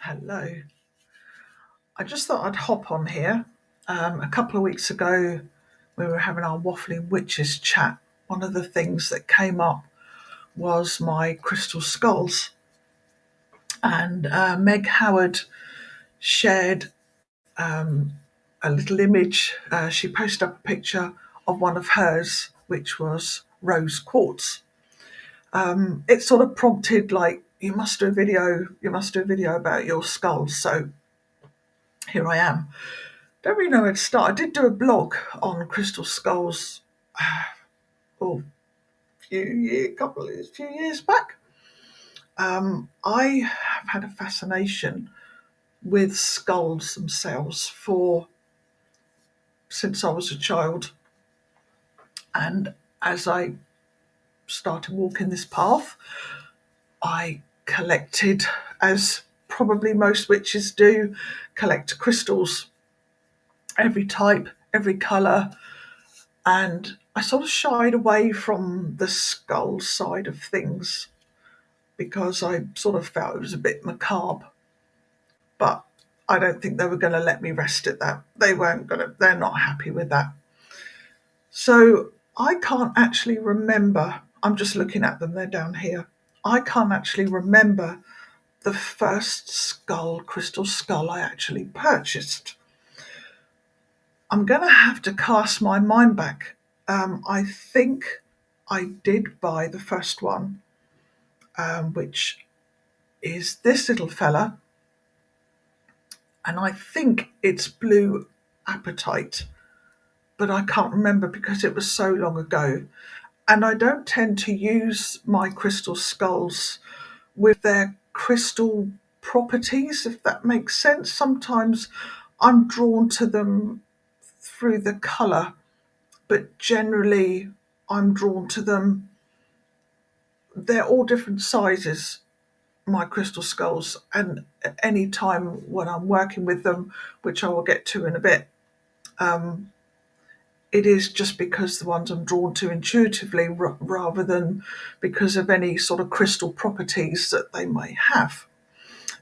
Hello. I just thought I'd hop on here. A couple of weeks ago, we were having our Waffling Witches chat. One of the things that came up was my crystal skulls. And Meg Howard shared a little image. She posted up a picture of one of hers, which was rose quartz. It sort of prompted, like, you must do a video. You must do a video about your skulls. So here I am. Don't really know where to start. I did do a blog on crystal skulls a few years back. I have had a fascination with skulls themselves for since I was a child, and as I started walking this path, I collected, as probably most witches do, collect crystals, every type, every colour, and I sort of shied away from the skull side of things because I sort of felt it was a bit macabre. But I don't think they were going to let me rest at that. They're not happy with that. So I can't actually remember. I'm just looking at them, they're down here. I can't actually remember the first crystal skull I actually purchased. I'm going to have to cast my mind back. I think I did buy the first one, which is this little fella, and I think it's blue apatite, but I can't remember because it was so long ago. And I don't tend to use my crystal skulls with their crystal properties, if that makes sense. Sometimes I'm drawn to them through the colour, but generally I'm drawn to them. They're all different sizes, my crystal skulls, and at any time when I'm working with them, which I will get to in a bit, it is just because the ones I'm drawn to intuitively rather than because of any sort of crystal properties that they may have.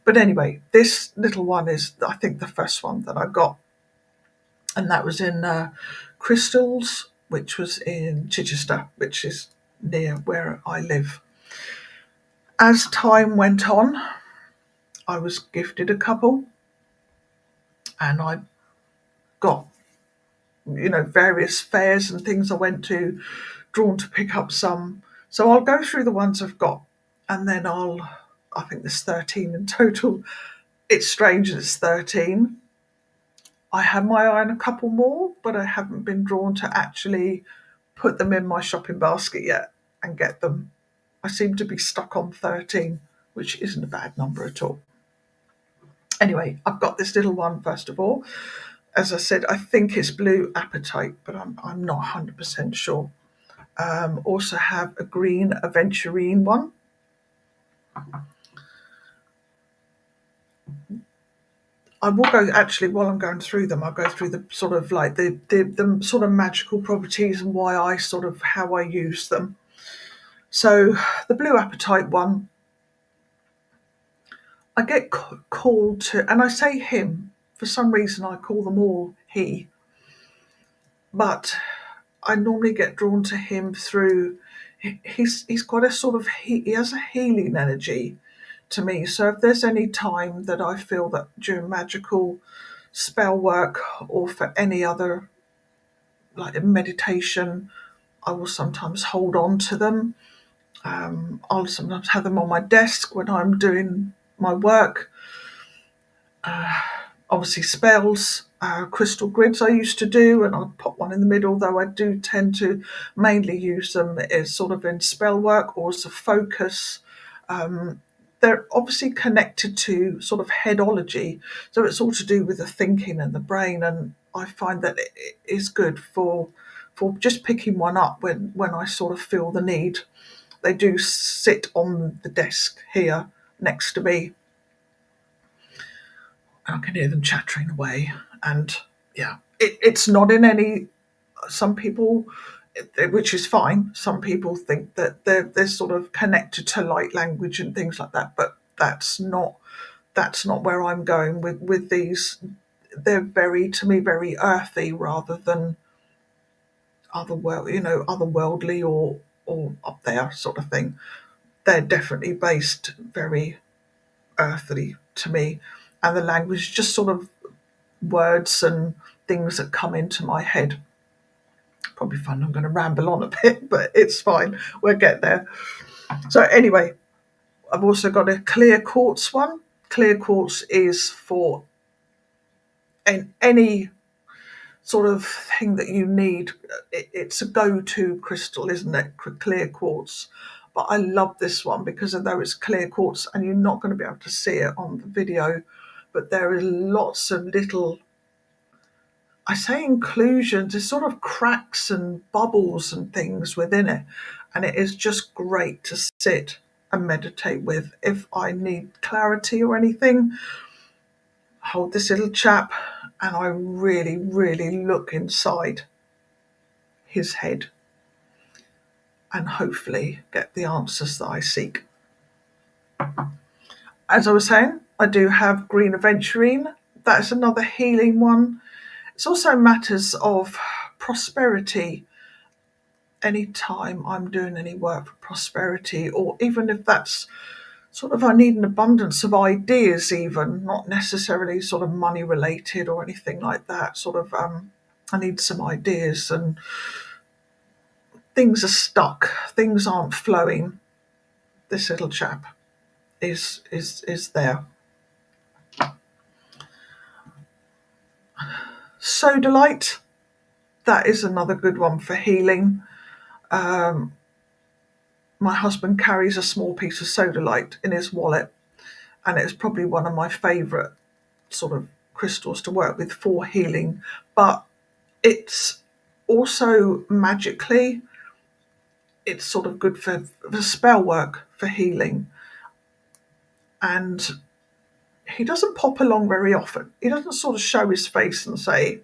But anyway, this little one is, I think, the first one that I got, and that was in Crystals, which was in Chichester, which is near where I live. As time went on, I was gifted a couple, and I got, various fairs and things I went to, drawn to pick up some. So I'll go through the ones I've got, and then I think there's 13 in total. It's strange that it's 13. I have my eye on a couple more, but I haven't been drawn to actually put them in my shopping basket yet and get them. I seem to be stuck on 13, which isn't a bad number at all. Anyway, I've got this little one first of all. As I said, I think it's blue apatite, but I'm not 100% sure. Also have a green aventurine one. I will go, actually, while I'm going through them, I'll go through the sort of like the sort of magical properties and how I use them. So the blue apatite one, I get called to, and I say him, for some reason I call them all he, but I normally get drawn to him through, he's got a sort of, he has a healing energy to me. So if there's any time that I feel that during magical spell work or for any other, like meditation, I will sometimes hold on to them. I'll sometimes have them on my desk when I'm doing my work. Obviously spells, crystal grids I used to do, and I'd pop one in the middle, though I do tend to mainly use them as sort of in spell work or as a focus. They're obviously connected to sort of headology, so it's all to do with the thinking and the brain, and I find that it is good for just picking one up when I sort of feel the need. They do sit on the desk here next to me. I can hear them chattering away, and yeah, it's not in any. Some people, which is fine. Some people think that they're sort of connected to light language and things like that, but that's not where I'm going with these. They're very, to me, very earthy rather than otherworldly or up there sort of thing. They're definitely based very earthly to me, and the language just sort of words and things that come into my head. Probably fun. I'm going to ramble on a bit, but it's fine. We'll get there. So anyway, I've also got a clear quartz one. Clear quartz is for any sort of thing that you need. It's a go-to crystal, isn't it? Clear quartz. But I love this one because although it's clear quartz and you're not going to be able to see it on the video, but there is lots of little, I say inclusions, there's sort of cracks and bubbles and things within it. And it is just great to sit and meditate with. If I need clarity or anything, hold this little chap and I really, really look inside his head and hopefully get the answers that I seek. As I was saying, I do have green aventurine. That's another healing one. It's also matters of prosperity. Anytime I'm doing any work for prosperity, or even if that's sort of I need an abundance of ideas, even not necessarily sort of money related or anything like that. Sort of I need some ideas and things are stuck, things aren't flowing. This little chap is there. Sodalite, that is another good one for healing. My husband carries a small piece of sodalite in his wallet, and it's probably one of my favourite sort of crystals to work with for healing. But it's also magically, it's sort of good for spell work for healing. And he doesn't pop along very often. He doesn't sort of show his face and say,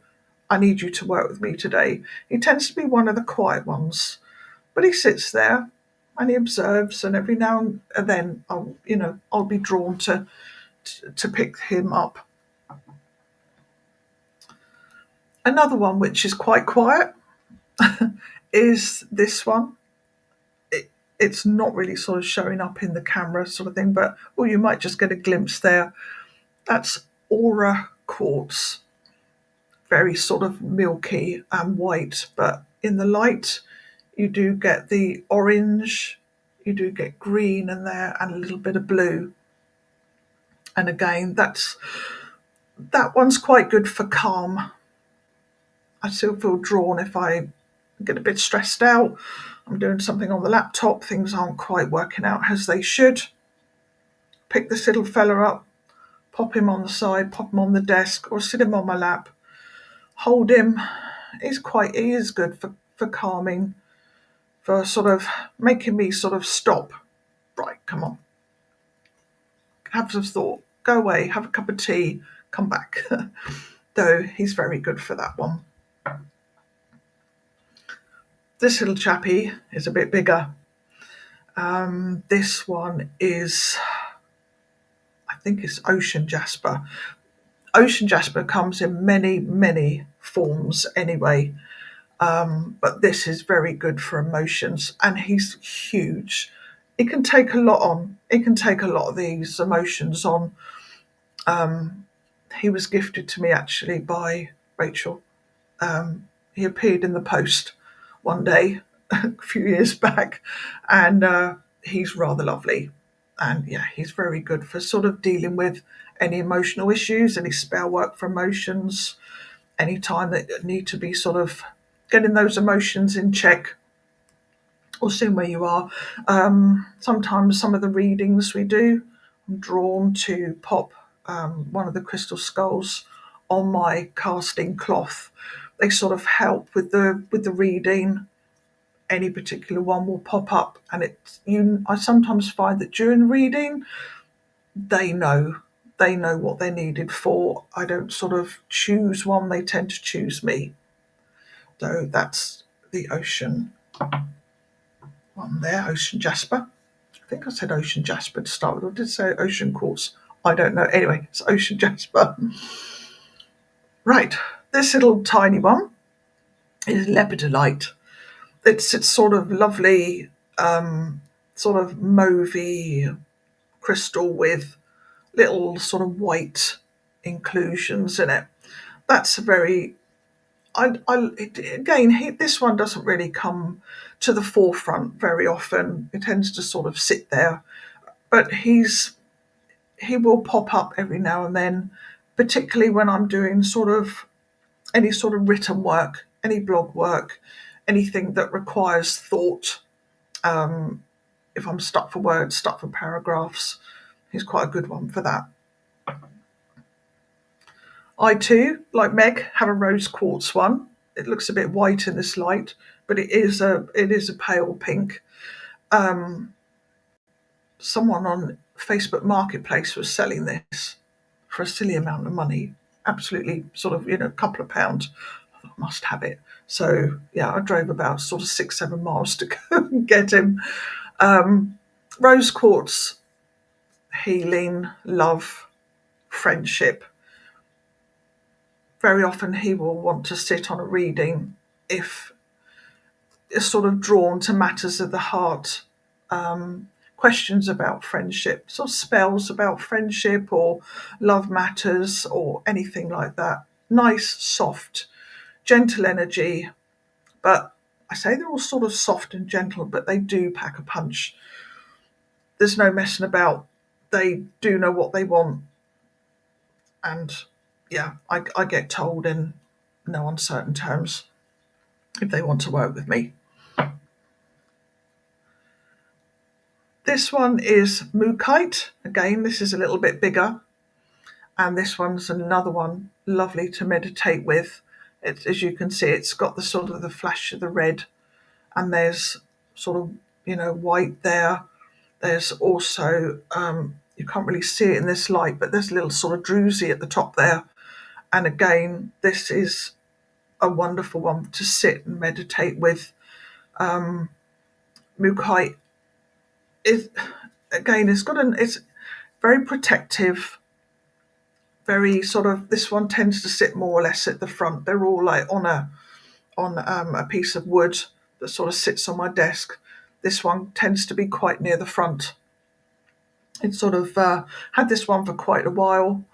I need you to work with me today. He tends to be one of the quiet ones, but he sits there and he observes, and every now and then I'll be drawn to pick him up. Another one which is quite quiet is this one. It's not really sort of showing up in the camera sort of thing, but you might just get a glimpse there. That's aura quartz. Very sort of milky and white, but in the light you do get the orange, you do get green in there, and a little bit of blue. And again, that one's quite good for calm. I still feel drawn if I get a bit stressed out. I'm doing something on the laptop, things aren't quite working out as they should. Pick this little fella up, pop him on the side, pop him on the desk, or sit him on my lap, hold him. He is good for calming, for sort of making me sort of stop. Right, come on. Have some thought. Go away, have a cup of tea, come back. Though he's very good for that one. This little chappie is a bit bigger. This one is, I think it's ocean jasper. Ocean jasper comes in many, many forms anyway. But this is very good for emotions, and he's huge. It can take a lot on. It can take a lot of these emotions on. He was gifted to me actually by Rachel. He appeared in the post one day a few years back, and he's rather lovely. And yeah, he's very good for sort of dealing with any emotional issues, any spell work for emotions, any time that need to be sort of getting those emotions in check or seeing where you are. Sometimes some of the readings we do, I'm drawn to pop one of the crystal skulls on my casting cloth. They sort of help with the reading. Any particular one will pop up, and I sometimes find that during reading, they know what they're needed for. I don't sort of choose one; they tend to choose me. So that's the ocean one there, ocean jasper. I think I said ocean jasper to start with. I did say ocean quartz. I don't know. Anyway, it's ocean jasper. Right, this little tiny one is lepidolite. It's sort of lovely, sort of mauvey crystal with little sort of white inclusions in it. That's a very again, this one doesn't really come to the forefront very often. It tends to sort of sit there, but he will pop up every now and then, particularly when I'm doing sort of any sort of written work, any blog work, anything that requires thought. If I'm stuck for words, stuck for paragraphs, he's quite a good one for that. I too, like Meg, have a rose quartz one. It looks a bit white in this light, but it is a pale pink. Someone on Facebook Marketplace was selling this for a silly amount of money, absolutely sort of, a couple of pounds. I thought, I must have it. So yeah, I drove about sort of 6-7 miles to go and get him. Rose quartz, healing, love, friendship. Very often he will want to sit on a reading if it's sort of drawn to matters of the heart, questions about friendship, sort of spells about friendship or love matters or anything like that. Nice, soft, gentle energy, but I say they're all sort of soft and gentle, but they do pack a punch. There's no messing about. They do know what they want. And yeah, I get told in no uncertain terms if they want to work with me. This one is Mookite. Again, this is a little bit bigger. And this one's another one lovely to meditate with. As you can see, it's got the sort of the flash of the red, and there's sort of, white there. There's also, you can't really see it in this light, but there's a little sort of druzy at the top there. And again, this is a wonderful one to sit and meditate with. Mookite is, again, it's very protective, very sort of, this one tends to sit more or less at the front. They're all like on a piece of wood that sort of sits on my desk. This one tends to be quite near the front. It's sort of had this one for quite a while,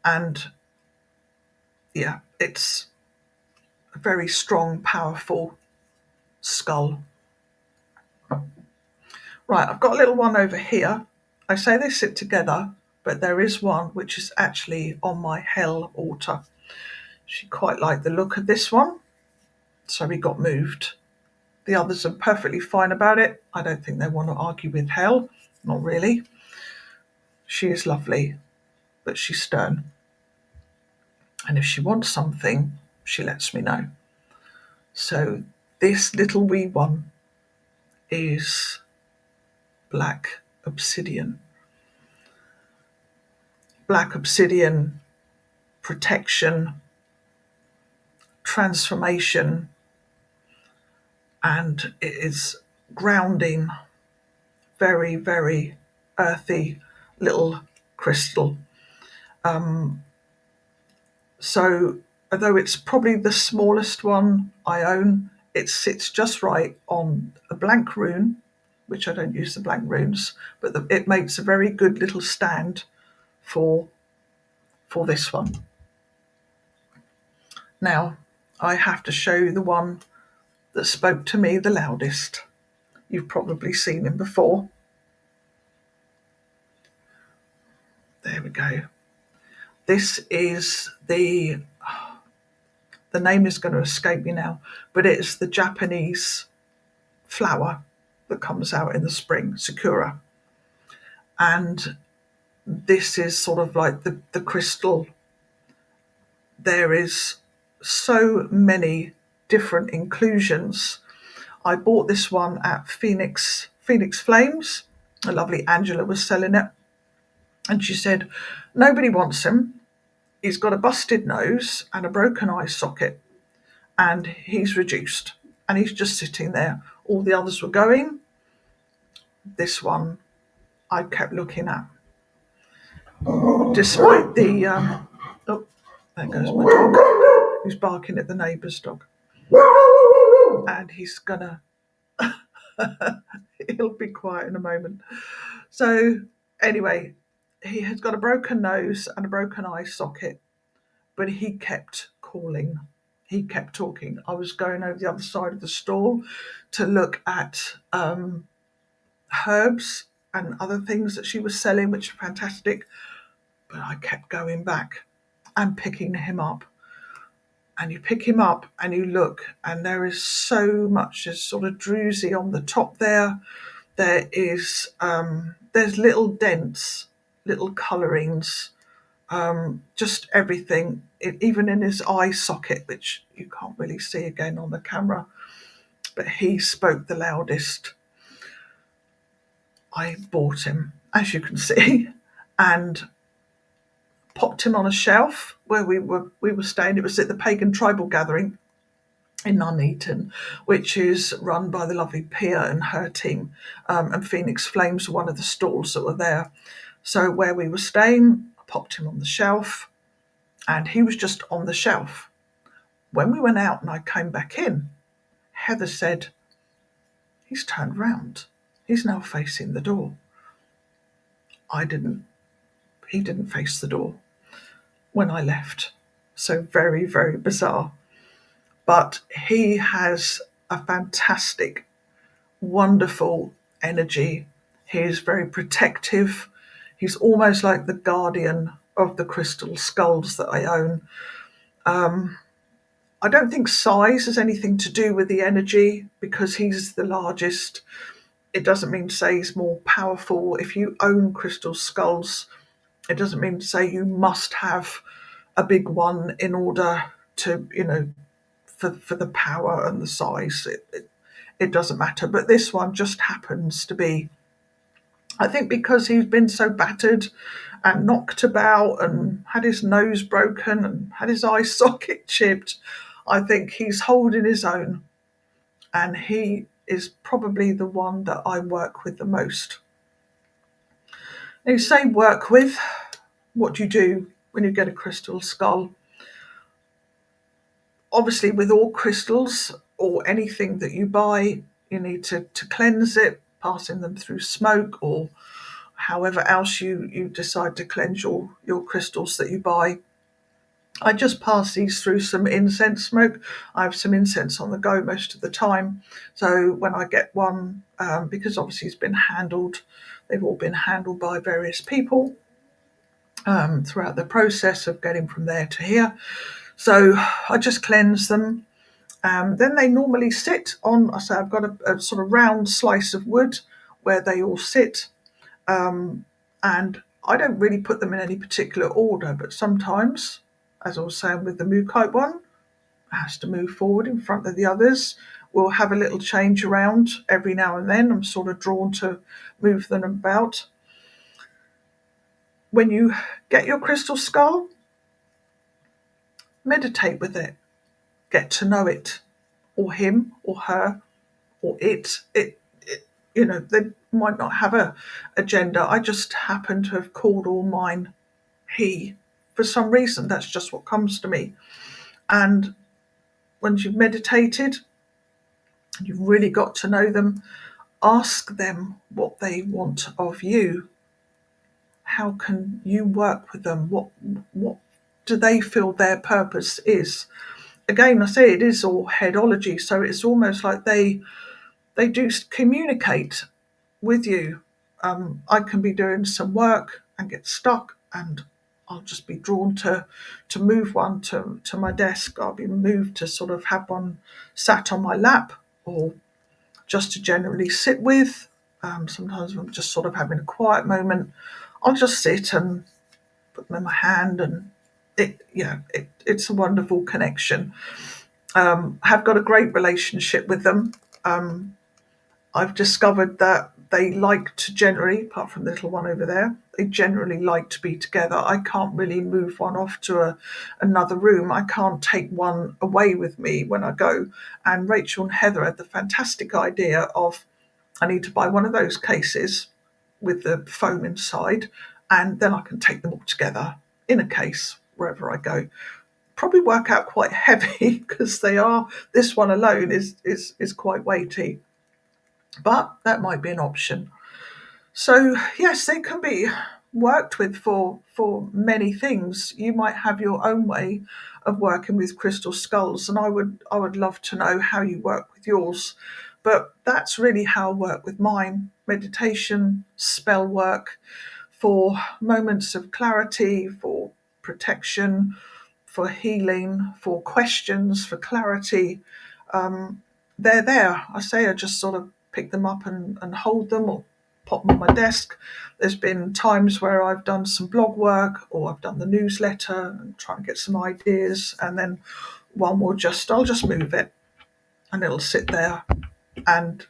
and yeah, it's a very strong, powerful skull. Right, I've got a little one over here. I say they sit together, but there is one which is actually on my hell altar. She quite liked the look of this one, so we got moved. The others are perfectly fine about it. I don't think they want to argue with hell. Not really. She is lovely, but she's stern. And if she wants something, she lets me know. So this little wee one is black obsidian. Black obsidian, protection, transformation, and it is grounding, very, very earthy little crystal. So although it's probably the smallest one I own, it sits just right on a blank rune, which I don't use the blank runes, but it makes a very good little stand for this one. Now, I have to show you the one that spoke to me the loudest. You've probably seen him before. There we go. This is the name is going to escape me now, but it's the Japanese flower that comes out in the spring, sakura. And this is sort of like the crystal. There is so many different inclusions. I bought this one at Phoenix Flames. A lovely Angela was selling it. And she said, nobody wants him. He's got a busted nose and a broken eye socket. And he's reduced. And he's just sitting there. All the others were going. This one I kept looking at. despite the oh, there goes my dog, who's barking at the neighbour's dog, and he's gonna he'll be quiet in a moment. So anyway, he has got a broken nose and a broken eye socket, but he kept calling. He kept talking. I was going over the other side of the stall to look at herbs and other things that she was selling, which are fantastic. But I kept going back and picking him up. And you pick him up and you look, and there is so much. There's sort of druzy on the top there. There is there's little dents, little colourings, just everything. Even in his eye socket, which you can't really see again on the camera, but he spoke the loudest. I bought him, as you can see, and popped him on a shelf where we were staying. It was at the Pagan Tribal Gathering in Nuneaton, which is run by the lovely Pia and her team, and Phoenix Flames were one of the stalls that were there. So where we were staying, I popped him on the shelf, and he was just on the shelf. When we went out and I came back in, Heather said, "He's turned round. He's now facing the door." I didn't. He didn't face the door when I left. So very, very bizarre. But he has a fantastic, wonderful energy. He is very protective. He's almost like the guardian of the crystal skulls that I own. I don't think size has anything to do with the energy because he's the largest. It doesn't mean to say he's more powerful. If you own crystal skulls, it doesn't mean to say you must have a big one in order to, for the power and the size. It doesn't matter. But this one just happens to be, I think, because he's been so battered and knocked about and had his nose broken and had his eye socket chipped. I think he's holding his own, and he is probably the one that I work with the most. Now, you say work with, what do you do when you get a crystal skull? Obviously, with all crystals or anything that you buy, you need to cleanse it, passing them through smoke or however else you decide to cleanse your crystals that you buy. I just pass these through some incense smoke. I have some incense on the go most of the time. So when I get one, because obviously it's been handled, they've all been handled by various people throughout the process of getting from there to here. So I just cleanse them. Then they normally sit on, I say I've got a sort of round slice of wood where they all sit. And I don't really put them in any particular order, but sometimes, as I was saying with the Mookaite one, it has to move forward in front of the others. We'll have a little change around every now and then. I'm sort of drawn to move them about. When you get your crystal skull, meditate with it. Get to know it, or him, or her, or it. They might not have a agenda. I just happen to have called all mine he. For some reason, that's just what comes to me. And once you've meditated, you've really got to know them, ask them what they want of you. How can you work with them? What do they feel their purpose is? Again, I say it is all headology, so it's almost like they do communicate with you. I can be doing some work and get stuck, and I'll just be drawn to move one to my desk. I'll be moved to sort of have one sat on my lap, or just to generally sit with. Sometimes I'm just sort of having a quiet moment. I'll just sit and put them in my hand, and it's a wonderful connection. I have got a great relationship with them. I've discovered that they like to generally, apart from the little one over there, they generally like to be together. I can't really move one off to another room. I can't take one away with me when I go. And Rachel and Heather had the fantastic idea of, I need to buy one of those cases with the foam inside, and then I can take them all together in a case wherever I go. Probably work out quite heavy because they are. This one alone is quite weighty, but that might be an option. So yes, they can be worked with for many things. You might have your own way of working with crystal skulls, and I would love to know how you work with yours. But that's really how I work with mine: meditation, spell work, for moments of clarity, for protection, for healing, for questions, for clarity. They're there. I say I just sort of pick them up and hold them or pop them on my desk. There's been times where I've done some blog work or I've done the newsletter and try and get some ideas, and then I'll just move it and it'll sit there. And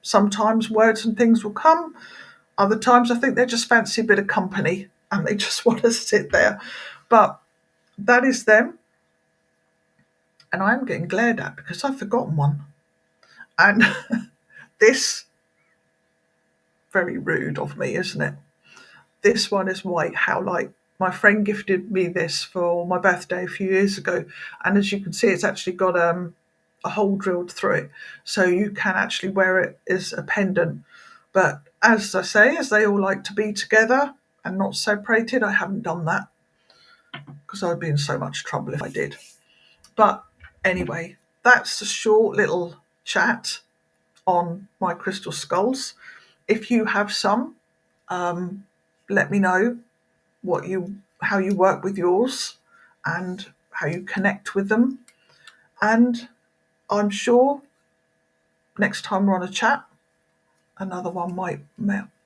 sometimes words and things will come. Other times I think they just fancy a bit of company and they just want to sit there. But that is them. And I'm getting glared at because I've forgotten one. And this, very rude of me, isn't it? This one is white howlite. My friend gifted me this for my birthday a few years ago. And as you can see, it's actually got a hole drilled through it. So you can actually wear it as a pendant. But as I say, as they all like to be together and not separated, I haven't done that because I'd be in so much trouble if I did. But anyway, that's a short little chat on my crystal skulls. If you have some, let me know how you work with yours and how you connect with them. And I'm sure next time we're on a chat, another one might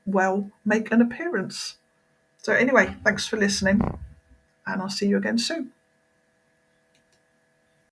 well make an appearance. So anyway, thanks for listening, and I'll see you again soon.